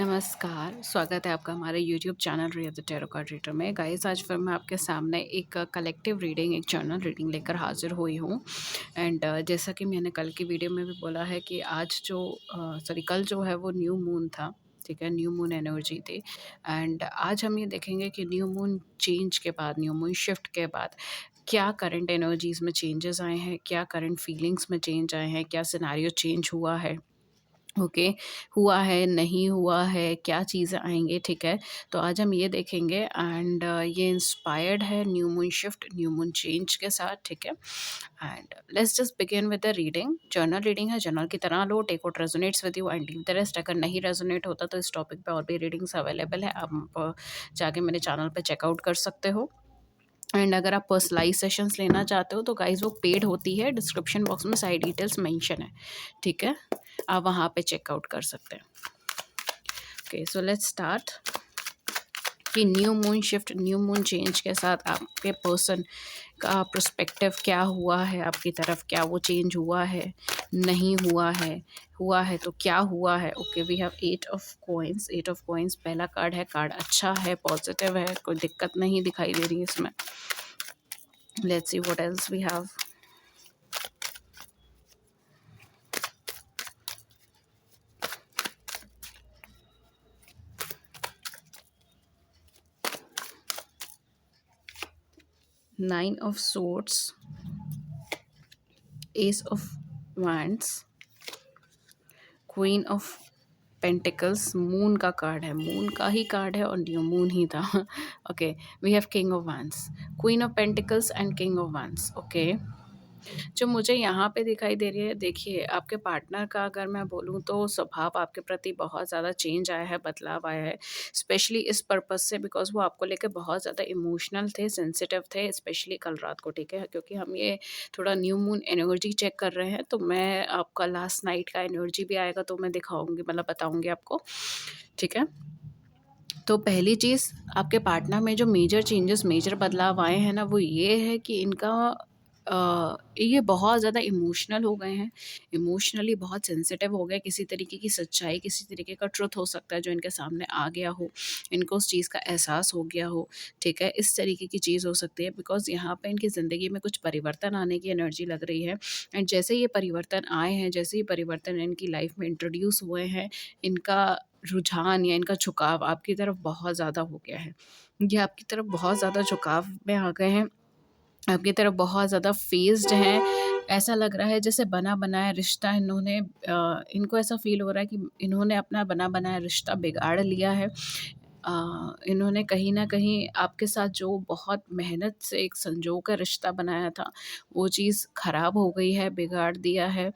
नमस्कार, स्वागत है आपका हमारे YouTube channel real the tarot card reader में। गाइस, आज फिर मैं आपके सामने एक कलेक्टिव रीडिंग, एक जर्नल रीडिंग लेकर हाज़िर हुई हूँ। एंड जैसा कि मैंने कल की वीडियो में भी बोला है कि आज जो कल जो है वो न्यू मून था, ठीक है? न्यू मून एनर्जी थी। एंड आज हम ये देखेंगे कि न्यू मून चेंज के बाद, न्यू मून शिफ्ट के बाद क्या करंट एनर्जीज़ में चेंजेस आए हैं, क्या करंट फीलिंग्स में चेंज आए हैं, क्या सिनेरियो चेंज हुआ है। ओके, हुआ है, नहीं हुआ है, क्या चीज़ें आएँगी, ठीक है? तो आज हम ये देखेंगे एंड ये इंस्पायर्ड है new moon shift, new moon change के साथ, ठीक है? And let's just begin with the reading. Journal reading है, जर्नल की तरह लो, take what resonates with you and leave the rest. अगर नहीं रेजोनेट होता तो इस टॉपिक पे और भी रीडिंग्स अवेलेबल है, आप जाके मेरे चैनल पे चेकआउट कर सकते हो। एंड अगर आप पर्सनलाइज सेशंस लेना चाहते हो तो गाइज़ वो पेड होती है, डिस्क्रिप्शन बॉक्स में सारी डिटेल्स मेंशन है, ठीक है? आप वहाँ पे चेकआउट कर सकते हैं। ओके, सो लेट्स स्टार्ट कि new moon shift, new moon change के साथ आपके पर्सन का पर्सपेक्टिव क्या हुआ है आपकी तरफ, क्या वो चेंज हुआ है, नहीं हुआ है तो क्या हुआ है। Okay, we have 8 of coins. 8 of coins पहला कार्ड है, कार्ड अच्छा है, पॉजिटिव है, कोई दिक्कत नहीं दिखाई दे रही है इसमें। Let's see what else we have. 9 of swords, ace of wands, queen of pentacles, moon का कार्ड है, मून का ही कार्ड है और न्यू मून ही था। Okay, we have king of wands, queen of pentacles and king of wands। Okay, जो मुझे यहाँ पे दिखाई दे रही है, देखिए आपके पार्टनर का अगर मैं बोलूँ तो स्वभाव आपके प्रति बहुत ज़्यादा चेंज आया है, बदलाव आया है। स्पेशली इस पर्पज़ से बिकॉज़ वो आपको लेके बहुत ज़्यादा इमोशनल थे, सेंसिटिव थे, स्पेशली कल रात को, ठीक है? क्योंकि हम ये थोड़ा न्यू मून एनर्जी चेक कर रहे हैं, तो मैं आपका लास्ट नाइट का एनर्जी भी आएगा तो मैं दिखाऊँगी, मतलब बताऊँगी आपको, ठीक है? तो पहली चीज़, आपके पार्टनर में जो मेजर चेंजेस, मेजर बदलाव आए हैं ना, वो ये है कि इनका ये बहुत ज़्यादा इमोशनल हो गए हैं, इमोशनली बहुत सेंसिटिव हो गए। किसी तरीके की सच्चाई, किसी तरीके का ट्रुथ हो सकता है जो इनके सामने आ गया हो, इनको उस चीज़ का एहसास हो गया हो, ठीक है? इस तरीके की चीज़ हो सकती है बिकॉज़ यहाँ पे इनकी ज़िंदगी में कुछ परिवर्तन आने की एनर्जी लग रही है। एंड जैसे ये परिवर्तन आए हैं, जैसे ही परिवर्तन इनकी लाइफ में इंट्रोड्यूस हुए हैं, इनका रुझान या इनका झुकाव आपकी तरफ बहुत ज़्यादा हो गया है। ये आपकी तरफ बहुत ज़्यादा झुकाव में आ गए हैं, आपकी तरफ बहुत ज़्यादा फ़ेज़्ड हैं। ऐसा लग रहा है जैसे बना-बनाया रिश्ता इन्होंने इनको ऐसा फ़ील हो रहा है कि इन्होंने अपना बना-बनाया रिश्ता बिगाड़ लिया है। इन्होंने कहीं न कहीं आपके साथ जो बहुत मेहनत से एक संजो कर रिश्ता बनाया था, वो चीज़ ख़राब हो गई है, बिगाड़ दिया है।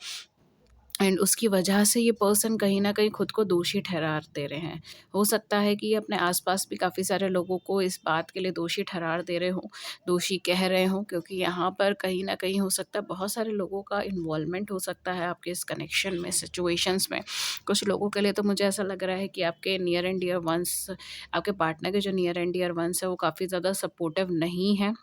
एंड उसकी वजह से ये पर्सन कहीं न कहीं खुद को दोषी ठहरार दे रहे हैं। हो सकता है कि ये अपने आस-पास भी काफ़ी सारे लोगों को इस बात के लिए दोषी ठहरार दे रहे हों, दोषी कह रहे हों, क्योंकि यहाँ पर कहीं न कहीं हो सकता है बहुत सारे लोगों का इन्वॉल्वमेंट हो सकता है आपके इस कनेक्शन में, सिचुएशंस में। कुछ लोगों के लिए तो मुझे ऐसा लग रहा है कि आपके नियर एंड डियर वन्स, आपके पार्टनर के जो नियर एंड डियर वन्स हैं, वो काफ़ी ज़्यादा सपोर्टिव नहीं हैं।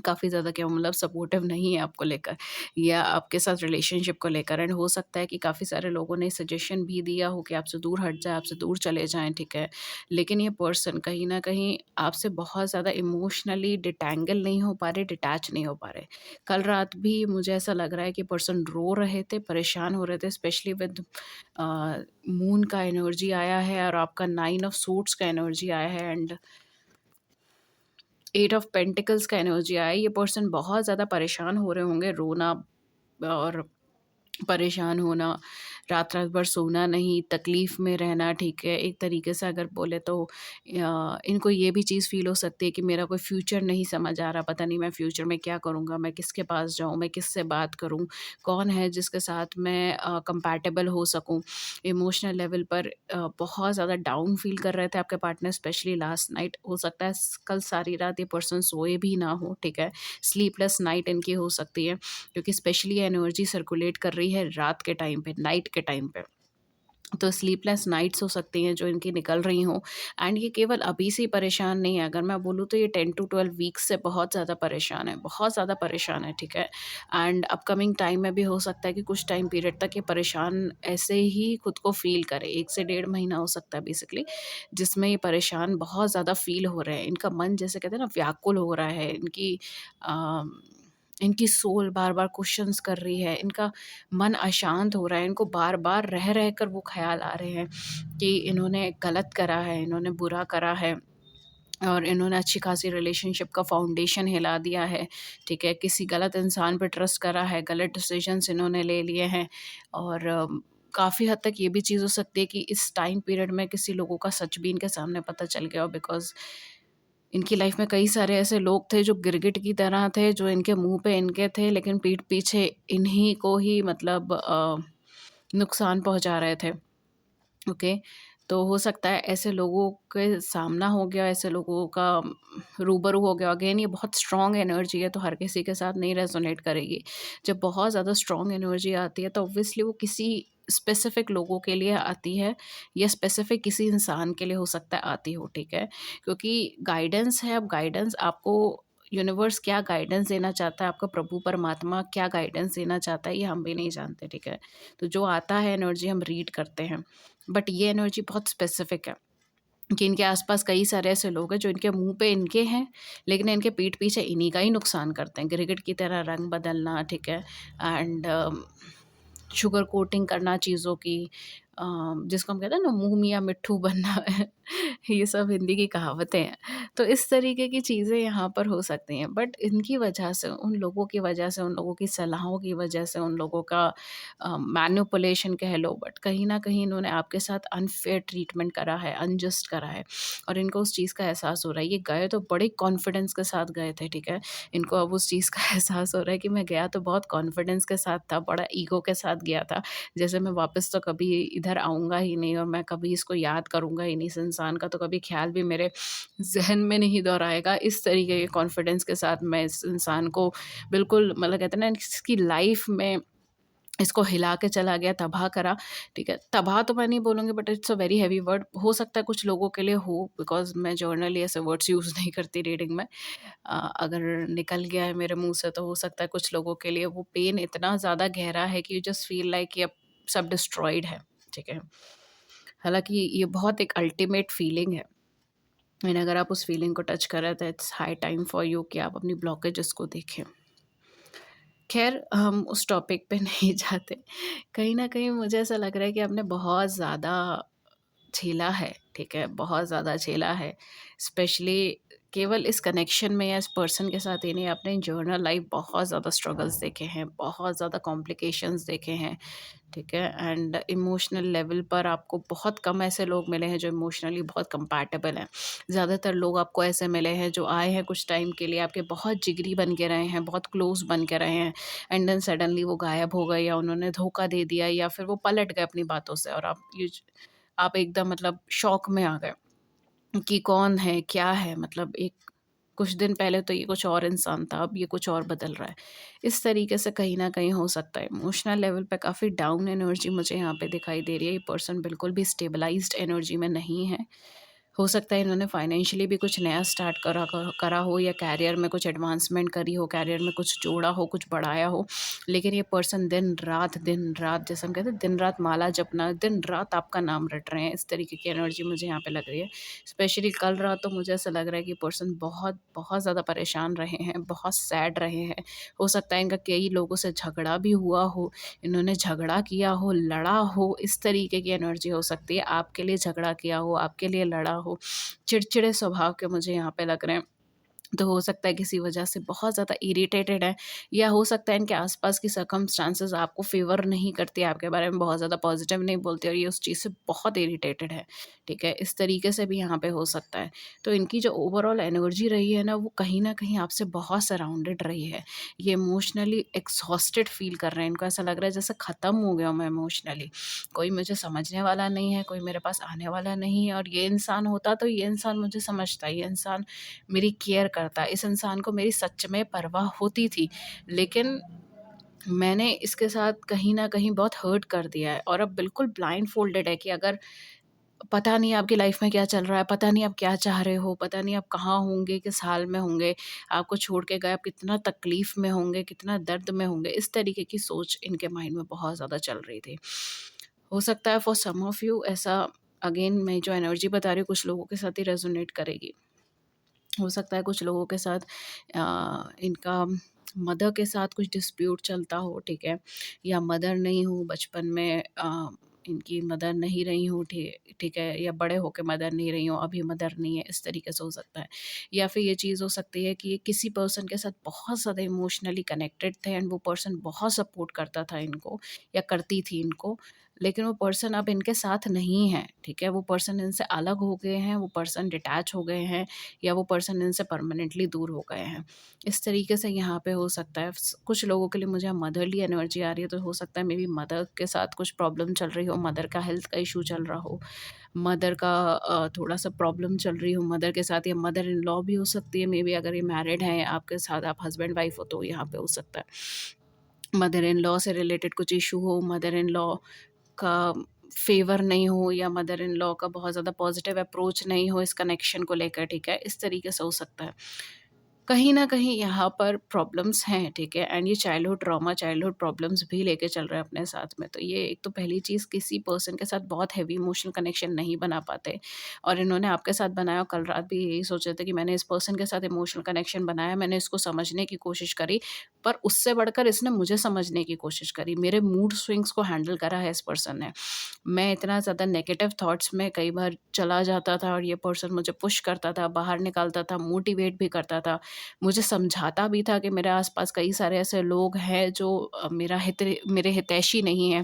काफ़ी ज़्यादा क्या मतलब सपोर्टिव नहीं है आपको लेकर या आपके साथ रिलेशनशिप को लेकर। एंड हो सकता है कि काफ़ी सारे लोगों ने सजेशन भी दिया हो कि आपसे दूर हट जाए, आपसे दूर चले जाएँ, ठीक है। लेकिन ये पर्सन कहीं न कहीं आपसे बहुत ज़्यादा इमोशनली डिटैंगल नहीं हो पा रहे, डिटैच नहीं हो पा रहे। कल रात भी मुझे ऐसा लग रहा है कि पर्सन रो रहे थे, परेशान हो रहे थे, स्पेशली विद मून का एनर्जी आया है और आपका 9 ऑफ सूट्स का एनर्जी आया है एंड 8 ऑफ पेंटिकल्स का एनर्जी आया है। ये पर्सन बहुत ज़्यादा परेशान हो रहे होंगे, रोना और परेशान होना, रात-रात भर सोना नहीं, तकलीफ़ में रहना, ठीक है। एक तरीके से अगर बोले तो इनको ये भी चीज़ फ़ील हो सकती है कि मेरा कोई फ्यूचर नहीं समझ आ रहा, पता नहीं मैं फ्यूचर में क्या करूँगा, मैं किसके पास जाऊँ, मैं किससे बात करूँ, कौन है जिसके साथ मैं कंपैटिबल हो सकूँ। इमोशनल लेवल पर बहुत ज़्यादा डाउन फ़ील कर रहे थे आपके पार्टनर, स्पेशली लास्ट नाइट। हो सकता है कल सारी रात ये पर्सन सोए भी ना हो, ठीक है। स्लीपलेस नाइट इनकी हो सकती है। क्योंकि स्पेशली एनर्जी सर्कुलेट कर रही है रात के टाइम पे, नाइट के टाइम पे। तो स्लीपलेस नाइट्स हो सकती हैं जो इनकी निकल रही हों। एंड ये केवल अभी से ही परेशान नहीं है, अगर मैं बोलूँ तो ये 10 टू 12 वीक्स से बहुत ज़्यादा परेशान है, बहुत ज़्यादा परेशान है, ठीक है। एंड अपकमिंग टाइम में भी हो सकता है कि कुछ टाइम पीरियड तक ये परेशान ऐसे ही खुद को फ़ील करे, 1 से डेढ़ महीना हो सकता है बेसिकली, जिसमें ये परेशान बहुत ज़्यादा फ़ील हो रहे हैं। इनका मन, जैसे कहते हैं ना, व्याकुल हो रहा है, इनकी सोल बार-बार क्वेश्चन्स कर रही है, इनका मन अशांत हो रहा है, इनको बार-बार रह-रह कर वो ख़्याल आ रहे हैं कि इन्होंने गलत करा है, इन्होंने बुरा करा है और इन्होंने अच्छी खासी रिलेशनशिप का फाउंडेशन हिला दिया है, ठीक है? किसी गलत इंसान पे ट्रस्ट करा है, गलत डिसीज़न्स इन्होंने ले लिए हैं और काफ़ी हद तक ये भी चीज़ हो सकती है कि इस टाइम पीरियड में किसी लोगों का सच भी इनके सामने पता चल गया हो, बिकॉज़ इनकी लाइफ़ में कई सारे ऐसे लोग थे जो गिरगिट की तरह थे, जो इनके मुँह पे इनके थे, लेकिन पीठ पीछे इन्हीं को ही मतलब नुकसान पहुँचा रहे थे। ओके, तो हो सकता है ऐसे लोगों के सामना हो गया, ऐसे लोगों का रूबरू हो गया। अगेन ये बहुत स्ट्रॉन्ग एनर्जी है, तो हर किसी के साथ नहीं रेज़ोनेट करेगी। जब बहुत ज़्यादा स्ट्रॉन्ग एनर्जी आती है तो ऑब्वियसली वो किसी स्पेसिफ़िक लोगों के लिए आती है या स्पेसिफ़िक किसी इंसान के लिए हो सकता है आती हो, ठीक है? क्योंकि गाइडेंस है, अब गाइडेंस आपको यूनिवर्स क्या गाइडेंस देना चाहता है, आपका प्रभु परमात्मा क्या गाइडेंस देना चाहता है, ये हम भी नहीं जानते, ठीक है? तो जो आता है एनर्जी हम रीड करते हैं। बट ये एनर्जी बहुत स्पेसिफिक है कि इनके आसपास कई सारे ऐसे लोग हैं जो इनके मुंह पे इनके हैं, लेकिन इनके पीठ पीछे इन्हीं का ही नुकसान करते हैं। गिरगिट की तरह रंग बदलना, ठीक है। एंड शुगर कोटिंग करना चीज़ों की, जिसको हम कहते हैं ना, मुंह मियाँ मिट्ठू बनना ये सब हिंदी की कहावतें हैं। तो इस तरीके की चीज़ें यहाँ पर हो सकती हैं, बट इनकी वजह से, उन लोगों की वजह से, उन लोगों की सलाहों की वजह से, उन लोगों का मैनिपुलेशन कह लो, बट कहीं न कहीं इन्होंने आपके साथ अनफ़ेयर ट्रीटमेंट करा है, अनजस्ट करा है और इनको उस चीज़ का एहसास हो रहा है। ये गए तो बड़े कॉन्फिडेंस के साथ गए थे, ठीक है? इनको अब उस चीज़ का एहसास हो रहा है कि मैं गया तो बहुत कॉन्फिडेंस के साथ था, बड़ा ईगो के साथ गया था। जैसे मैं वापस तो कभी इधर आऊँगा ही नहीं और मैं कभी इसको याद करूँगा ही नहीं, इस इंसान का तो कभी ख़्याल भी मेरे ज़हन में नहीं दोहराएगा। इस तरीके के कॉन्फिडेंस के साथ मैं इस इंसान को बिल्कुल, मतलब कहते हैं ना, इसकी लाइफ़ में इसको हिला के चला गया, तबाह करा, ठीक है। तबाह तो मैं नहीं बोलूँगी, but it's a very heavy word. हो सकता है कुछ लोगों के लिए हो, बिकॉज़ मैं जर्नली ऐसे वर्ड्स यूज़ नहीं करती रीडिंग में। अगर निकल गया है मेरे मुँह से तो हो सकता है कुछ लोगों के लिए वो पेन इतना ज़्यादा गहरा है कि यू जस्ट फ़ील लाइक कि अब सब डिस्ट्रॉयड है, ठीक है। हालाँकि ये बहुत एक अल्टीमेट फीलिंग है एंड अगर आप उस फीलिंग को टच कर रहे हैं तो it's high time for you कि आप अपनी ब्लॉकेजेस को देखें। ख़ैर, हम उस टॉपिक पे नहीं जाते। कहीं न कहीं मुझे ऐसा लग रहा है कि आपने बहुत ज़्यादा झेला है, ठीक है? बहुत ज़्यादा झेला है। स्पेशली केवल इस कनेक्शन में या इस पर्सन के साथ ही नहीं, आपने जर्नल लाइफ़ बहुत ज़्यादा स्ट्रगल्स देखे हैं, बहुत ज़्यादा कॉम्प्लिकेशंस देखे हैं, ठीक है? एंड इमोशनल लेवल पर आपको बहुत कम ऐसे लोग मिले हैं जो इमोशनली बहुत कंपैटिबल हैं। ज़्यादातर लोग आपको ऐसे मिले हैं जो आए हैं कुछ टाइम के लिए, आपके बहुत जिगरी बन के रहे हैं, बहुत क्लोज़ बन के रहे हैं एंड देन सडनली वो गायब हो गए या उन्होंने धोखा दे दिया या फिर वो पलट गए अपनी बातों से और आप एकदम मतलब शॉक में आ गए कि कौन है, क्या है? मतलब एक कुछ दिन पहले तो ये कुछ और इंसान था, अब ये कुछ और बदल रहा है। इस तरीके से कहीं न कहीं हो सकता है। इमोशनल लेवल पे काफ़ी डाउन एनर्जी मुझे यहाँ पे दिखाई दे रही है। ये पर्सन बिल्कुल भी स्टेबलाइज़्ड एनर्जी में नहीं है। हो सकता है इन्होंने फाइनेंशियली भी कुछ नया स्टार्ट करा हो या करियर में कुछ एडवांसमेंट करी हो, करियर में कुछ जोड़ा हो, कुछ बढ़ाया हो। लेकिन ये पर्सन दिन-रात, जैसे हम कहते हैं दिन-रात माला जपना, दिन-रात आपका नाम रट रहे हैं। इस तरीके की एनर्जी मुझे यहाँ पे लग रही है। स्पेशली कल रात तो मुझे ऐसा लग रहा है कि पर्सन बहुत, बहुत ज़्यादा परेशान रहे हैं, बहुत सैड रहे हैं। हो सकता है इनका कई लोगों से झगड़ा भी हुआ हो, इन्होंने झगड़ा किया हो, लड़ा हो, इस तरीके की एनर्जी हो सकती है। आपके लिए झगड़ा किया हो, आपके लिए लड़ा हो, चिड़चिड़े स्वभाव के मुझे यहाँ पे लग रहे हैं। तो हो सकता है किसी वजह से बहुत ज़्यादा इरिटेटेड है या हो सकता है इनके आसपास की सर्कमस्टांसेस आपको फ़ेवर नहीं करती, आपके बारे में बहुत ज़्यादा पॉजिटिव नहीं बोलती और ये उस चीज़ से बहुत इरिटेटेड है, ठीक है? इस तरीके से भी यहाँ पे हो सकता है। तो इनकी जो ओवरऑल एनर्जी रही है ना, वो कहीं न कहीं आपसे बहुत सराउंडेड रही है। ये इमोशनली एग्ज़ॉस्टेड फ़ील कर रहे हैं, इनको ऐसा लग रहा है जैसे ख़त्म हो गया हूँ मैं इमोशनली। कोई मुझे समझने वाला नहीं है, कोई मेरे पास आने वाला नहीं है और ये इंसान होता तो ये इंसान मुझे समझता, ये इंसान मेरी केयर करता, इस इंसान को मेरी सच में परवाह होती थी। लेकिन मैंने इसके साथ कहीं न कहीं बहुत हर्ट कर दिया है और अब बिल्कुल ब्लाइंड फ़ोल्डेड है कि अगर पता नहीं आपकी लाइफ़ में क्या चल रहा है, पता नहीं आप क्या चाह रहे हो, पता नहीं आप कहाँ होंगे, किस हाल में होंगे, आपको छोड़ के गए, आप कितना तकलीफ़ में होंगे, कितना दर्द में होंगे, इस तरीके की सोच इनके माइंड में बहुत ज़्यादा चल रही थी। हो सकता है फॉर सम ऑफ यू ऐसा अगेन मैं जो एनर्जी बता रही हूँ कुछ लोगों के साथ ही रेज़ोनेट करेगी। हो सकता है कुछ लोगों के साथ इनका मदर के साथ कुछ डिस्प्यूट चलता हो, ठीक है? या मदर नहीं हो बचपन में इनकी मदर नहीं रही हो, ठीक है? या बड़े होके मदर नहीं रही हो, अभी मदर नहीं है, इस तरीके से हो सकता है। या फिर ये चीज़ हो सकती है कि ये किसी पर्सन के साथ बहुत ज़्यादा इमोशनली कनेक्टेड थे एंड वो पर्सन बहुत सपोर्ट करता था इनको या करती थी इनको, लेकिन वो पर्सन अब इनके साथ नहीं है, ठीक है? वो पर्सन इनसे अलग हो गए हैं, वो पर्सन डिटैच हो गए हैं या वो पर्सन इनसे परमानेंटली दूर हो गए हैं। इस तरीके से यहाँ पे हो सकता है कुछ लोगों के लिए मुझे मदरली एनर्जी आ रही है तो हो सकता है मेबी मदर के साथ कुछ प्रॉब्लम चल रही हो, मदर का हेल्थ का इश्यू चल रहा हो, मदर का थोड़ा-सा प्रॉब्लम चल रही हो मदर के साथ या मदर इन लॉ भी हो सकती है मेबी अगर ये मैरिड हैं आपके साथ आप हस्बैंड-वाइफ हो तो यहाँ पे हो सकता है। मदर इन लॉ से रिलेटेड कुछ इश्यू हो, मदर इन लॉ का फ़ेवर नहीं हो या मदर इन लॉ का बहुत ज़्यादा पॉज़िटिव अप्रोच नहीं हो इस कनेक्शन को लेकर, ठीक है? इस तरीके से हो सकता है। कहीं न कहीं यहाँ पर प्रॉब्लम्स हैं, ठीक है? एंड ये चाइल्डहुड ट्रॉमा, चाइल्डहुड प्रॉब्लम्स भी लेके चल रहे हैं अपने साथ में। तो ये एक तो पहली चीज़ किसी पर्सन के साथ बहुत हेवी इमोशनल कनेक्शन नहीं बना पाते और इन्होंने आपके साथ बनाया और कल रात भी यही सोच रहे थे कि मैंने इस पर्सन के साथ इमोशनल कनेक्शन बनाया, मैंने इसको समझने की कोशिश करी, पर उससे बढ़कर इसने मुझे समझने की कोशिश करी। मेरे मूड स्विंग्स को हैंडल करा है इस पर्सन ने। मैं इतना ज़्यादा नेगेटिव थॉट्स में कई बार चला जाता था और ये पर्सन मुझे पुश करता था, बाहर निकालता था, मोटिवेट भी करता था। मुझे समझाता भी था कि मेरे आस-पास कई सारे ऐसे लोग हैं जो मेरे हितैषी नहीं हैं,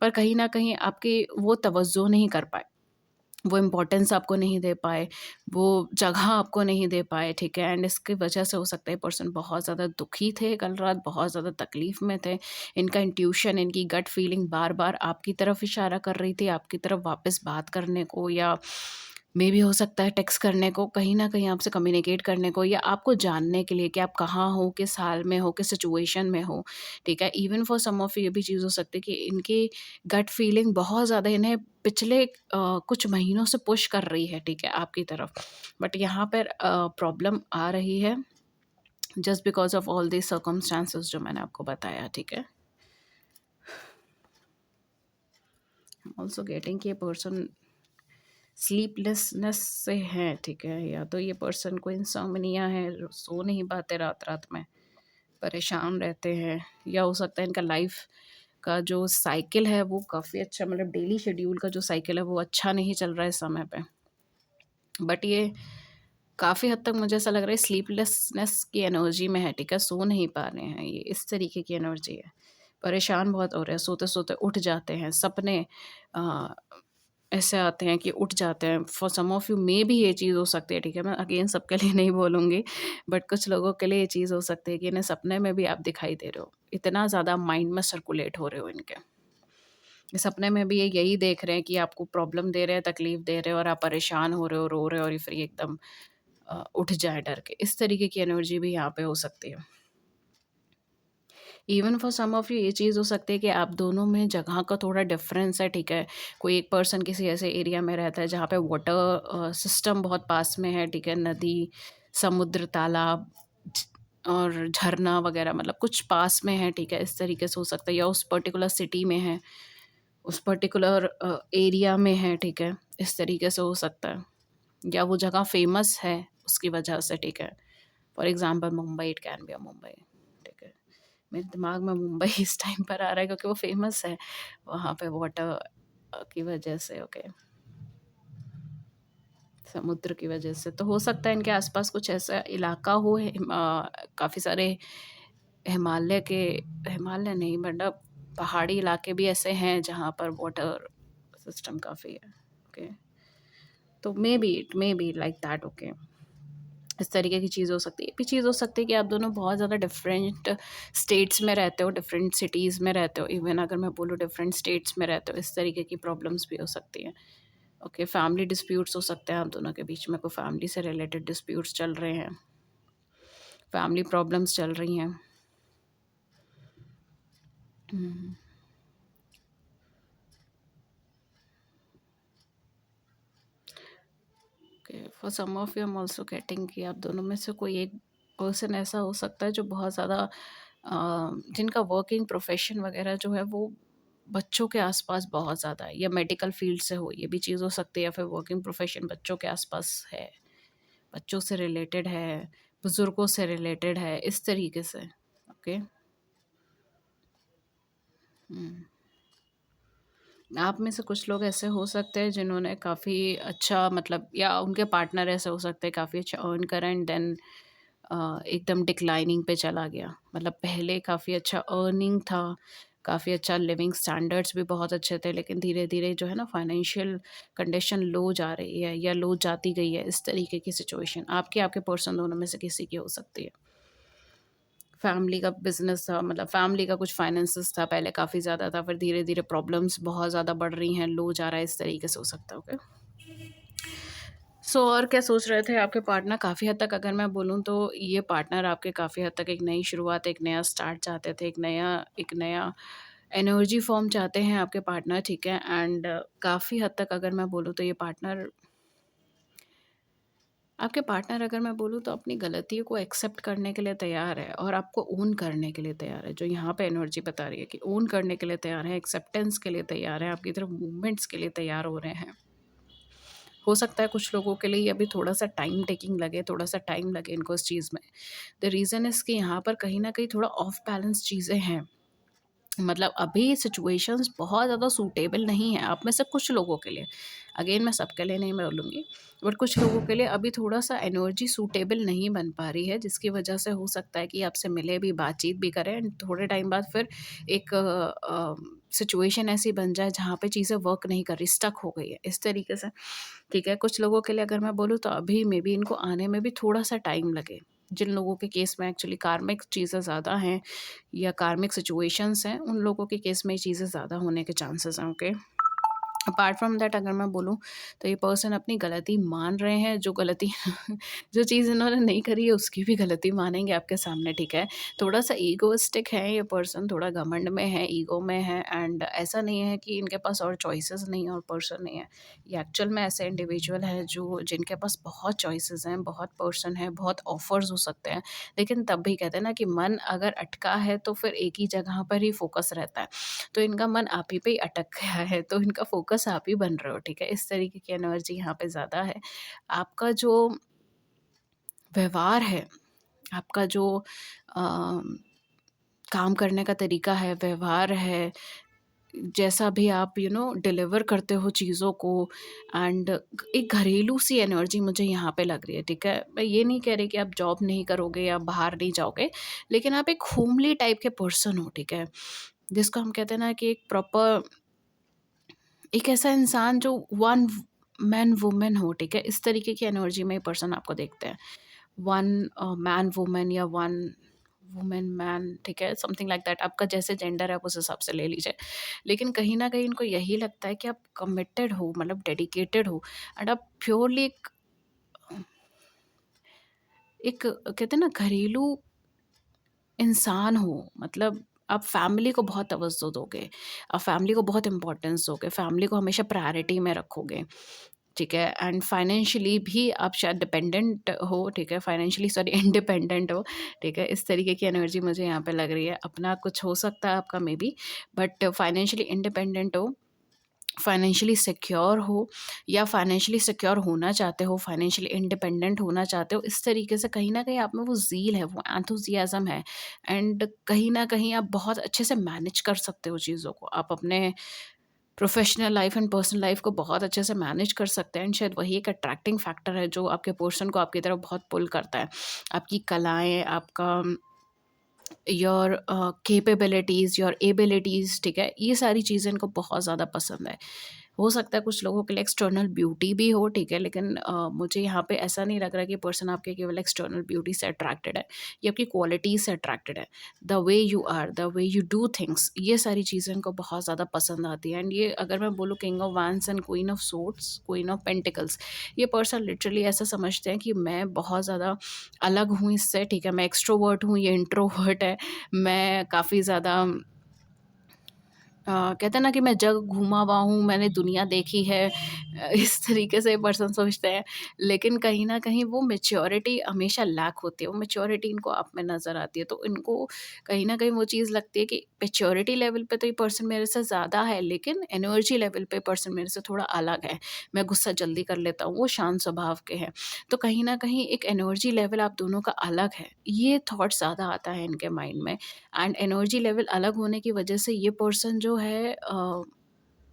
पर कहीं न कहीं आपकी वो तवज्जो नहीं कर पाए। वो इम्पोर्टेंस आपको नहीं दे पाए, वो जगह आपको नहीं दे पाए, ठीक है? एंड इसकी वजह से हो सकता है पर्सन बहुत ज़्यादा दुखी थे कल रात, बहुत ज़्यादा तकलीफ़ में थे। इनका इंट्यूशन, इनकी गट फीलिंग बार-बार आपकी तरफ इशारा कर रही थी, आपकी तरफ वापस बात करने को या मेबी हो सकता है टेक्स्ट करने को, कहीं न कहीं आपसे कम्युनिकेट करने को या आपको जानने के लिए कि आप कहाँ हो, किस हाल में हो, किस सिचुएशन में हो, ठीक है? इवन फॉर सम ऑफ ये भी चीज़ हो सकती है कि इनकी गट फीलिंग बहुत ज़्यादा इन्हें पिछले कुछ महीनों से पुश कर रही है, ठीक है, आपकी तरफ। बट यहाँ पर प्रॉब्लम आ रही है just because of all these circumstances जो मैंने आपको बताया, ठीक है? आई एम ऑल्सो गेटिंग कि ये पर्सन स्लीपलेसनेस से है, ठीक है? या तो ये पर्सन को इंसोम्निया है, सो नहीं पाते रात-रात में, परेशान रहते हैं या हो सकता है इनका लाइफ़ का जो साइकिल है वो काफ़ी अच्छा मतलब डेली शेड्यूल का जो साइकिल है वो अच्छा नहीं चल रहा है इस समय पे। बट ये काफ़ी हद तक मुझे ऐसा लग रहा है स्लीपलेसनेस की एनर्जी में है, ठीक है? सो नहीं पा रहे हैं ये, इस तरीके की एनर्जी है। परेशान बहुत हो रहे हैं, सोते-सोते उठ जाते हैं, सपने अ, ऐसे आते हैं कि उठ जाते हैं। For some of you maybe ये चीज़ हो सकती है, ठीक है? मैं अगेन सबके लिए नहीं बोलूँगी, बट कुछ लोगों के लिए ये चीज़ हो सकती है कि इन्हें सपने में भी आप दिखाई दे रहे हो। इतना ज़्यादा माइंड में सर्कुलेट हो रहे हो इनके। सपने में भी ये यही देख रहे हैं कि आपको प्रॉब्लम दे रहे हैं, तकलीफ़ दे रहे हो और आप परेशान हो रहे हो, रो रहे हो और फिर ये एकदम उठ जाएँ डर के। इस तरीके की एनर्जी भी यहाँ पे हो सकती है। Even for some of you ये चीज़ हो सकती है कि आप दोनों में जगह का थोड़ा डिफरेंस है, ठीक है? कोई एक पर्सन किसी ऐसे एरिया में रहता है जहाँ पे वाटर सिस्टम बहुत पास में है, ठीक है? नदी, समुद्र, तालाब झ और झरना वगैरह मतलब कुछ पास में है, ठीक है? इस तरीके से हो सकता है या उस पर्टिकुलर सिटी में है, उस पर्टिकुलर एरिया में है, ठीक है? इस तरीके से हो सकता है। या वो जगह फ़ेमस है उसकी वजह से, ठीक है? For example Mumbai, it can be a Mumbai, ठीक है? मेरे दिमाग में मुंबई इस टाइम पर आ रहा है क्योंकि वो फ़ेमस है वहाँ पे वाटर की वजह से, ओके, समुद्र की वजह से। तो हो सकता है इनके आस-पास कुछ ऐसा इलाका हो काफ़ी सारे हिमालय के हिमालय नहीं मतलब पहाड़ी इलाके भी ऐसे हैं जहाँ पर वाटर सिस्टम काफ़ी है, ओके। तो maybe it may be like that, okay. इस तरीके की चीज़ हो सकती है। ये भी चीज़ हो सकती है कि आप दोनों बहुत ज़्यादा डिफरेंट स्टेट्स में रहते हो, डिफरेंट सिटीज़ में रहते हो। इवन अगर मैं बोलूँ डिफरेंट स्टेट्स में रहते हो, इस तरीके की प्रॉब्लम्स भी हो सकती हैं। ओके, फैमिली डिस्प्यूट्स हो सकते हैं आप दोनों के बीच में, कोई फैमिली से रिलेटेड डिस्प्यूट्स चल रहे हैं, फैमिली प्रॉब्लम्स चल रही हैं। हुँ। Okay, for some of you I am also getting कि आप दोनों में से कोई एक पर्सन ऐसा हो सकता है जो बहुत ज़्यादा जिनका वर्किंग प्रोफ़ेशन वग़ैरह जो है वो बच्चों के आस-पास बहुत ज़्यादा है, या मेडिकल फ़ील्ड से हो, ये भी चीज़ हो सकती है, या फिर वर्किंग प्रोफ़ेशन बच्चों के आस-पास है, बच्चों से रिलेटेड है, बुज़ुर्गों से रिलेटेड है, इस तरीके से। ओके। हुँ। आप में से कुछ लोग ऐसे हो सकते हैं जिन्होंने काफ़ी अच्छा, मतलब या उनके पार्टनर ऐसे हो सकते हैं काफ़ी अच्छा अर्न करें एंड देन एकदम डिक्लाइनिंग पे चला गया। मतलब पहले काफ़ी अच्छा अर्निंग था, काफ़ी अच्छा लिविंग स्टैंडर्ड्स भी बहुत अच्छे थे, लेकिन धीरे-धीरे जो है ना फाइनेंशियल कंडीशन लो जा रही है या लो जाती गई है, इस तरीके की सिचुएशन आपके आपके पर्सन दोनों में से किसी की हो सकती है। फैमिली का बिज़नेस था, मतलब फैमिली का कुछ फाइनेंसेस था, पहले काफ़ी ज़्यादा था, फिर धीरे-धीरे प्रॉब्लम्स बहुत ज़्यादा बढ़ रही हैं, लो जा रहा है, इस तरीके से हो सकता है, ओके। सो और क्या सोच रहे थे आपके पार्टनर? काफ़ी हद तक अगर मैं बोलूँ तो ये पार्टनर आपके काफ़ी हद तक एक नई शुरुआत, एक नया स्टार्ट चाहते थे, एक नया एनर्जी फ़ॉर्म चाहते हैं आपके पार्टनर, ठीक है? एंड काफ़ी हद तक अगर मैं बोलूँ तो ये पार्टनर, आपके पार्टनर अगर मैं बोलूँ तो अपनी गलतियों को एक्सेप्ट करने के लिए तैयार है और आपको ओन करने के लिए तैयार है। जो यहाँ पे एनर्जी बता रही है कि ओन करने के लिए तैयार है, एक्सेप्टेंस के लिए तैयार है, आपकी तरफ मूवमेंट्स के लिए तैयार हो रहे हैं। हो सकता है कुछ लोगों के लिए ये अभी थोड़ा-सा टाइम टेकिंग लगे, थोड़ा-सा टाइम लगे इनको इस चीज़ में। द रीज़न इज़ कि यहाँ पर कहीं न कहीं थोड़ा ऑफ बैलेंस चीज़ें हैं। मतलब अभी सिचुएशंस बहुत ज़्यादा सूटेबल नहीं है आप में से कुछ लोगों के लिए। अगेन मैं सबके लिए नहीं बोलूँगी, बट कुछ लोगों के लिए अभी थोड़ा-सा एनर्जी सूटेबल नहीं बन पा रही है, जिसकी वजह से हो सकता है कि आपसे मिले भी, बातचीत भी करें एंड थोड़े टाइम बाद फिर एक सिचुएशन ऐसी बन जाए जहाँ पे चीज़ें वर्क नहीं कर रही, स्टक हो गई है, इस तरीके से। ठीक है, कुछ लोगों के लिए अगर मैं बोलूँ तो अभी मेबी इनको आने में भी थोड़ा-सा टाइम लगे। जिन लोगों के केस में एक्चुअली कार्मिक चीज़ें ज़्यादा हैं या कार्मिक सिचुएशंस हैं, उन लोगों के केस में ये चीज़ें ज़्यादा होने के चांसेस हैं, ओके। अपार्ट फ्रॉम दैट अगर मैं बोलूँ तो ये पर्सन अपनी गलती मान रहे हैं, जो गलती जो चीज़ इन्होंने नहीं करी है उसकी भी गलती मानेंगे आपके सामने, ठीक है। थोड़ा-सा ईगोइस्टिक है ये पर्सन, थोड़ा घमंड में है, ईगो में है एंड ऐसा नहीं है कि इनके पास और चॉइसेस नहीं है और पर्सन नहीं है। ये एक्चुअल में ऐसे इंडिविजुअल हैं जो जिनके पास बहुत चॉइसेस हैं, बहुत पर्सन हैं, बहुत ऑफ़र्स हो सकते हैं, लेकिन तब भी कहते हैं ना कि मन अगर अटका है तो फिर एक ही जगह पर ही फ़ोकस रहता है। तो इनका मन आप ही पे ही अटक गया है, तो इनका फ़ोकस आप ही बन रहे हो, ठीक है? इस तरीके की एनर्जी यहाँ पे ज़्यादा है। आपका जो व्यवहार है, आपका जो अ, काम करने का तरीका है, व्यवहार है, जैसा भी आप डिलीवर करते हो चीज़ों को एंड एक घरेलू सी एनर्जी मुझे यहाँ पे लग रही है, ठीक है? मैं ये नहीं कह रही कि आप जॉब नहीं करोगे या बाहर नहीं जाओगे, लेकिन आप एक होमली टाइप के पर्सन हो, ठीक है? जिसको हम कहते हैं ना कि एक प्रॉपर, एक ऐसा इंसान जो वन मैन वुमन हो, ठीक है? इस तरीके की एनर्जी में पर्सन आपको देखते हैं। वन मैन वुमन या वन वुमन मैन, ठीक है? समथिंग लाइक दैट, आपका जैसे जेंडर है आप उस हिसाब से ले लीजिए। लेकिन कहीं न कहीं इनको यही लगता है कि आप कमिटेड हो, मतलब डेडिकेटेड हो एंड आप प्योरली एक एक कहते हैं ना घरेलू इंसान हो, मतलब आप फैमिली को बहुत तवज्जो दोगे, आप फैमिली को बहुत इम्पोर्टेंस दोगे, फैमिली को हमेशा प्रायोरिटी में रखोगे, ठीक है? एंड फाइनेंशियली भी आप शायद डिपेंडेंट हो, ठीक है? फाइनेंशियली सॉरी इंडिपेंडेंट हो, ठीक है? इस तरीके की एनर्जी मुझे यहाँ पे लग रही है। अपना कुछ हो सकता है आपका मेबी, बट फाइनेंशियली इंडिपेंडेंट हो, फाइनेंशियली सिक्योर हो या फाइनेंशियली सिक्योर होना चाहते हो, फाइनेंशियली इंडिपेंडेंट होना चाहते हो, इस तरीके से कहीं न कहीं आप में वो ज़ील है, वो एंथुसियाज़्म है एंड कहीं न कहीं आप बहुत अच्छे से मैनेज कर सकते हो चीज़ों को। आप अपने professional life and personal life को बहुत अच्छे से मैनेज कर सकते हैं एंड शायद वही एक अट्रैक्टिंग फैक्टर है जो आपके पर्सन को आपकी तरफ बहुत पुल करता है। आपकी कलाएँ, आपका योर कैपेबिलिटीज़, योर एबिलिटीज़, ठीक है? ये सारी चीज़ें इनको बहुत ज़्यादा पसंद है। हो सकता है कुछ लोगों के लिए एक्सटर्नल ब्यूटी भी हो, ठीक है? लेकिन मुझे यहाँ पे ऐसा नहीं लग रहा कि पर्सन आपके केवल एक्सटर्नल ब्यूटी से अट्रैक्टेड है, ये आपकी क्वालिटीज़ से अट्रैक्टेड है। The way you are, the way you do things, ये सारी चीज़ें इनको बहुत ज़्यादा पसंद आती हैं एंड ये अगर मैं बोलूँ king of wands and queen of swords, queen of pentacles, ये पर्सन लिटरली ऐसा समझते हैं कि मैं बहुत ज़्यादा अलग हूँ इससे, ठीक है? मैं एक्सट्रोवर्ट हूँ, ये इंट्रोवर्ट है। मैं काफ़ी ज़्यादा कहते हैं ना कि मैं जग घूमा हुआ हूँ, मैंने दुनिया देखी है, इस तरीके से पर्सन सोचते हैं। लेकिन कहीं न कहीं वो मैच्योरिटी हमेशा लैक होती है, वो मैच्योरिटी इनको आप में नज़र आती है। तो इनको कहीं न कहीं वो चीज़ लगती है कि मैच्योरिटी लेवल पे तो ये पर्सन मेरे से ज़्यादा है, लेकिन एनर्जी लेवल पे पर्सन मेरे से थोड़ा अलग है। मैं गुस्सा जल्दी कर लेता हूँ, वो शांत स्वभाव के हैं। तो कहीं न कहीं एक एनर्जी लेवल आप दोनों का अलग है, ये थॉट ज़्यादा आता है इनके माइंड में। एंड एनर्जी लेवल अलग होने की वजह से ये पर्सन जो है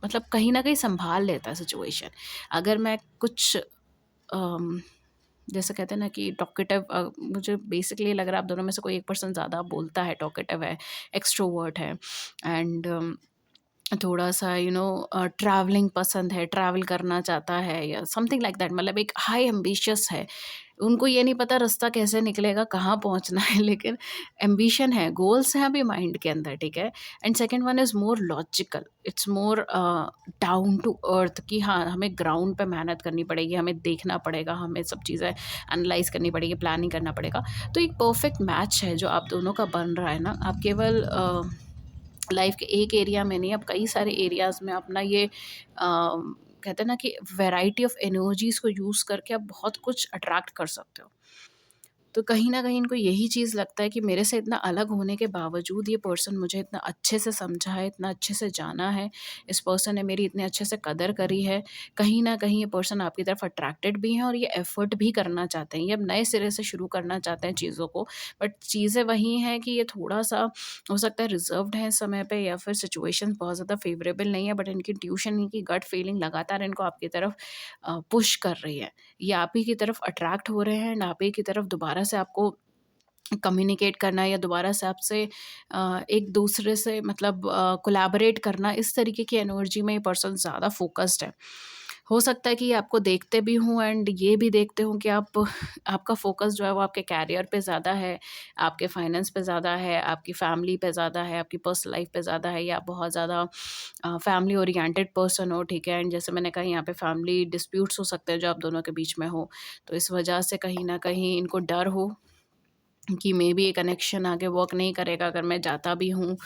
मतलब कहीं न कहीं सँभाल लेता है सिचुएशन। अगर मैं कुछ अम, जैसे कहते हैं ना कि टॉकेटिव, मुझे बेसिकली लग रहा है आप दोनों में से कोई एक पर्सन ज़्यादा बोलता है, टॉकेटिव है, एक्सट्रोवर्ट है एंड थोड़ा-सा ट्रैवलिंग पसंद है, ट्रैवल करना चाहता है या समथिंग लाइक दैट, मतलब एक हाई एम्बिशियस है। उनको ये नहीं पता रास्ता कैसे निकलेगा, कहाँ पहुँचना है, लेकिन एम्बिशन है, गोल्स हैं अभी माइंड के अंदर, ठीक है? And second one is more logical, it's more down to earth कि हाँ, हमें ग्राउंड पे मेहनत करनी पड़ेगी, हमें देखना पड़ेगा, हमें सब चीज़ें एनालाइज़ करनी पड़ेगी, प्लानिंग करना पड़ेगा। तो एक परफेक्ट मैच है जो आप दोनों का बन रहा है ना, आप केवल लाइफ के एक एरिया में नहीं, आप कई सारे एरियाज़ में अपना ये कहते हैं ना कि वैरायटी ऑफ एनर्जीज़ को यूज़ करके आप बहुत कुछ अट्रैक्ट कर सकते हो। तो कहीं न कहीं इनको यही चीज़ लगता है कि मेरे से इतना अलग होने के बावजूद ये पर्सन मुझे इतना अच्छे से समझा है, इतना अच्छे से जाना है, इस पर्सन ने मेरी इतने अच्छे से कदर करी है। कहीं न कहीं ये पर्सन आपकी तरफ अट्रैक्टेड भी हैं और ये एफ़र्ट भी करना चाहते हैं। ये अब नए सिरे से शुरू करना चाहते हैं चीज़ों को, बट चीज़ें वही हैं कि ये थोड़ा-सा हो सकता है रिज़र्व्ड हैं इस समय पे, या फिर सिचुएशंस बहुत ज़्यादा फ़ेवरेबल नहीं है, बट इनकी इंट्यूशन, इनकी गट फीलिंग लगातार इनको आपकी तरफ पुश कर रही है। ये आप ही की तरफ अट्रैक्ट हो रहे हैं एंड आप ही की तरफ दोबारा से आपको कम्युनिकेट करना या दोबारा से आपसे एक दूसरे से मतलब कोलैबोरेट करना, इस तरीके की एनर्जी में ये पर्सन ज़्यादा फोकस्ड है। हो सकता है कि ये आपको देखते भी हों एंड ये भी देखते हों कि आप आपका फ़ोकस जो है वो आपके करियर पे ज़्यादा है, आपके फाइनेंस पे ज़्यादा है, आपकी फैमिली पे ज़्यादा है, आपकी पर्सनल लाइफ पे ज़्यादा है, या आप बहुत ज़्यादा फैमिली ओरिएंटेड पर्सन हो, ठीक है? एंड जैसे मैंने कहा, यहाँ पे फैमिली डिस्प्यूट्स हो सकते हैं जो आप दोनों के बीच में हो। तो इस वजह से कहीं न कहीं इनको डर हो कि मेबी ये कनेक्शन आगे वर्क नहीं करेगा, अगर मैं जाता भी हूँ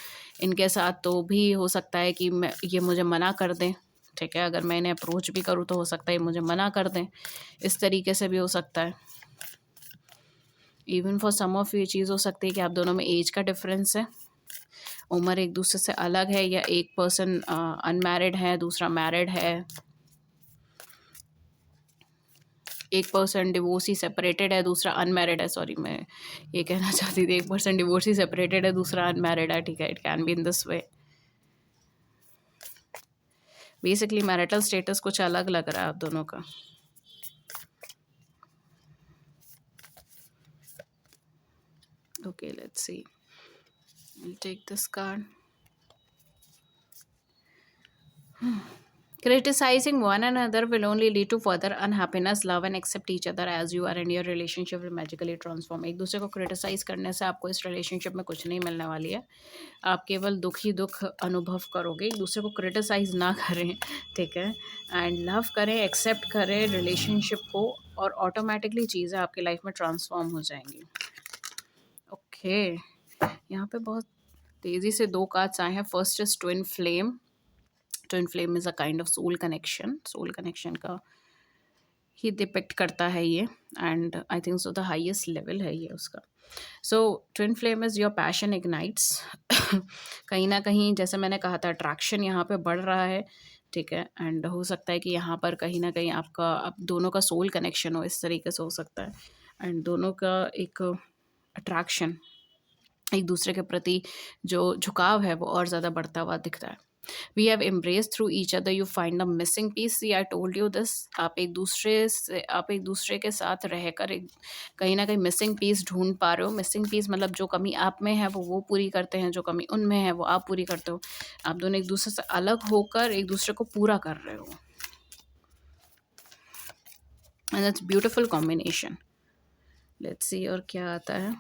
इनके साथ तो भी हो सकता है कि मैं ये मुझे मना कर दें, ठीक है? अगर मैं इन्हें अप्रोच भी करूँ तो हो सकता है ये मुझे मना कर दें, इस तरीके से भी हो सकता है। इवन फॉर सम ऑफ ये चीज़ हो सकती है कि आप दोनों में एज का डिफरेंस है, उम्र एक दूसरे से अलग है, या एक पर्सन अनमैरिड है, दूसरा मैरिड है, एक पर्सन डिवोर्सी सेपरेटेड है, दूसरा अनमैरिड है, सॉरी मैं ये कहना चाहती थी, एक पर्सन डिवोर्सी सेपरेटेड है, दूसरा अनमैरिड है, ठीक है? It can be in this way. Basically marital status कुछ अलग लग रहा है आप दोनों का। Okay, let's see, will take this card. Criticizing one another will only lead to further unhappiness. Love and accept each other as you are, and your relationship will magically transform. एक दूसरे को क्रिटिसाइज करने से आपको इस relationship में कुछ नहीं मिलने वाली है, आप केवल दुख ही दुख अनुभव करोगे। एक दूसरे को क्रिटिसाइज ना करें, ठीक है? एंड लव करें, एक्सेप्ट करें रिलेशनशिप को, और ऑटोमेटिकली चीज़ें आपकी लाइफ में ट्रांसफॉर्म हो जाएंगी। ओके, यहाँ पे बहुत तेज़ी से दो कार्ड्स आए हैं। First is twin flame. Twin flame is a kind of soul connection, soul connection का ही डिपिक्ट करता है ये, and I think so the highest level है ये उसका। So twin flame is your passion ignites. कहीं ना कहीं जैसे मैंने कहा था, अट्रैक्शन यहाँ पे बढ़ रहा है, ठीक है? एंड हो सकता है कि यहाँ पर कहीं ना कहीं आपका, आप दोनों का सोल कनेक्शन हो, इस तरीके से हो सकता है। एंड दोनों का एक अट्रैक्शन, एक दूसरे के प्रति जो झुकाव है वो और ज़्यादा बढ़ता हुआ दिखता है। We have embraced through each other, you find the missing piece. See I told you this, आप एक दूसरे के साथ रहकर एक कहीं ना कहीं मिसिंग पीस ढूंढ पा रहे हो। मिसिंग पीस मतलब जो कमी आप में है वो पूरी करते हैं, जो कमी उनमें है वो आप पूरी करते हो। आप दोनों एक दूसरे से अलग होकर एक दूसरे को पूरा कर रहे हो, and that's beautiful combination. Let's see और क्या आता है।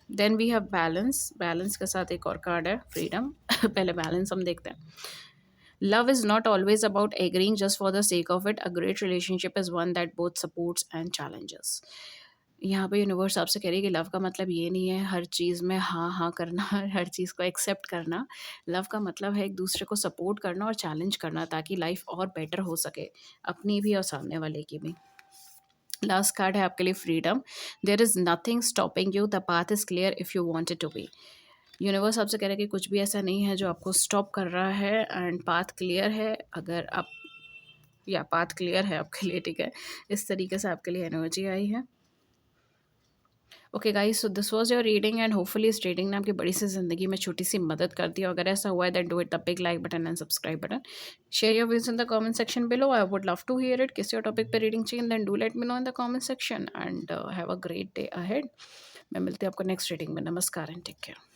Then we have balance. Balance के साथ एक और कार्ड है, फ्रीडम। पहले बैलेंस हम देखते हैं। Love is not always about agreeing just for the sake of it. A great relationship is one that both supports and challenges. यहाँ पे यूनिवर्स आपसे कह रही है कि लव का मतलब ये नहीं है हर चीज़ में हाँ, हाँ करना, हर चीज़ को एक्सेप्ट करना। लव का मतलब है एक दूसरे को सपोर्ट करना और चैलेंज करना ताकि लाइफ और बेटर हो सके, अपनी भी और सामने वाले की भी। लास्ट कार्ड है आपके लिए freedom. There is nothing stopping you, the path is clear if you want it to be. Universe आपसे कह रहा है कि कुछ भी ऐसा नहीं है जो आपको स्टॉप कर रहा है, एंड पाथ क्लियर है। अगर आप, या पाथ क्लियर है आपके लिए, ठीक है। इस तरीके से आपके लिए एनर्जी आई है। Okay guys, so this was your reading and hopefully इस रीडिंग ने आपकी बड़ी सी ज़िंदगी में छोटी सी मदद कर दी। अगर ऐसा हुआ है then do it the big like button and subscribe button. Share your views in the comment section below, I would love to hear it. किसी और टॉपिक पे रीडिंग चाहिए then do let me know in the comment section, and have a great day ahead. मैं मिलती हूँ आपको next reading में। नमस्कार एंड टेक केयर।